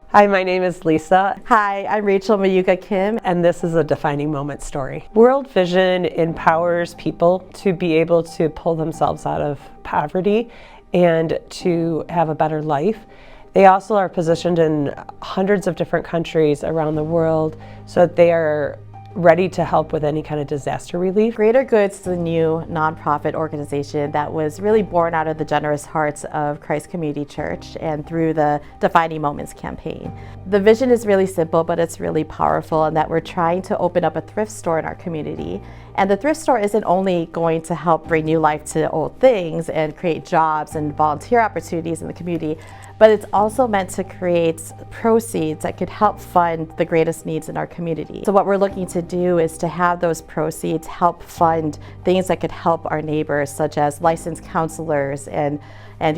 Hi, my name is Lisa. Hi, I'm Rachel Mayuka Kim. And this is a defining moment story. World Vision empowers people to be able to pull themselves out of poverty and to have a better life. They also are positioned in hundreds of different countries around the world, so that they are ready to help with any kind of disaster relief. Greater Goods is a new nonprofit organization that was really born out of the generous hearts of Christ Community Church and through the Defining Moments campaign. The vision is really simple, but it's really powerful in that we're trying to open up a thrift store in our community. And the thrift store isn't only going to help bring new life to old things and create jobs and volunteer opportunities in the community, but it's also meant to create proceeds that could help fund the greatest needs in our community. So what we're looking to do is to have those proceeds help fund things that could help our neighbors, such as licensed counselors and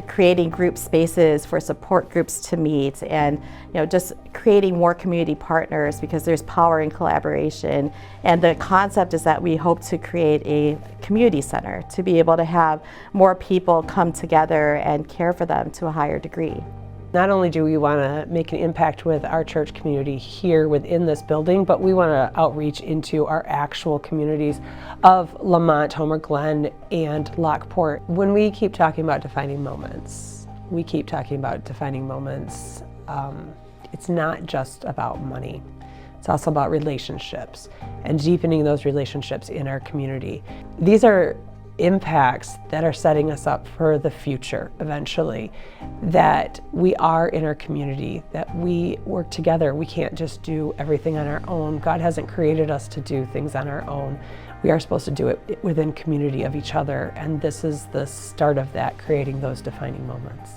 creating group spaces for support groups to meet, and just creating more community partners, because there's power in collaboration. And the concept is that we hope to create a community center to be able to have more people come together and care for them to a higher degree. Not only do we want to make an impact with our church community here within this building, but we want to outreach into our actual communities of Lamont, Homer Glen, and Lockport. When we keep talking about defining moments, it's not just about money. It's also about relationships and deepening those relationships in our community. These are impacts that are setting us up for the future eventually, that we are in our community, that we work together. We can't just do everything on our own. God hasn't created us to do things on our own. We are supposed to do it within community of each other, and this is the start of that, creating those defining moments.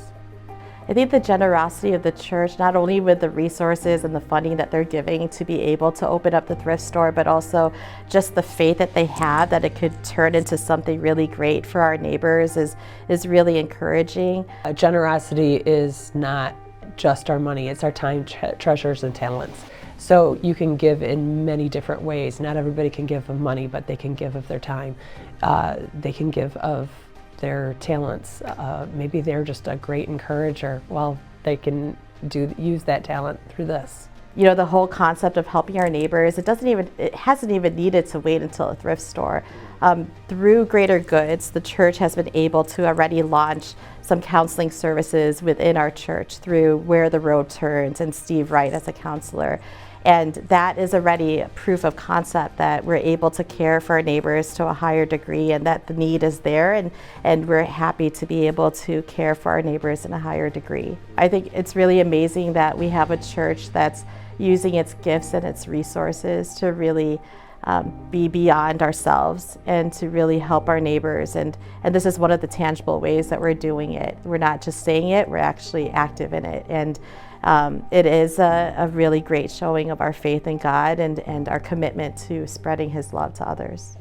I think the generosity of the church, not only with the resources and the funding that they're giving to be able to open up the thrift store, but also just the faith that they have that it could turn into something really great for our neighbors is really encouraging. Generosity is not just our money, it's our time, treasures, and talents. So you can give in many different ways. Not everybody can give of money, but they can give of their time. They can give of their talents. Maybe they're just a great encourager. Well, they can use that talent through this. The whole concept of helping our neighbors, it hasn't even needed to wait until a thrift store. Through Greater Goods, the church has been able to already launch some counseling services within our church through Where the Road Turns and Steve Wright as a counselor. And that is already a proof of concept that we're able to care for our neighbors to a higher degree, and that the need is there, and we're happy to be able to care for our neighbors in a higher degree. I think it's really amazing that we have a church that's using its gifts and its resources to really be beyond ourselves and to really help our neighbors. And this is one of the tangible ways that we're doing it. We're not just saying it, we're actually active in it. And it is a really great showing of our faith in God and our commitment to spreading His love to others.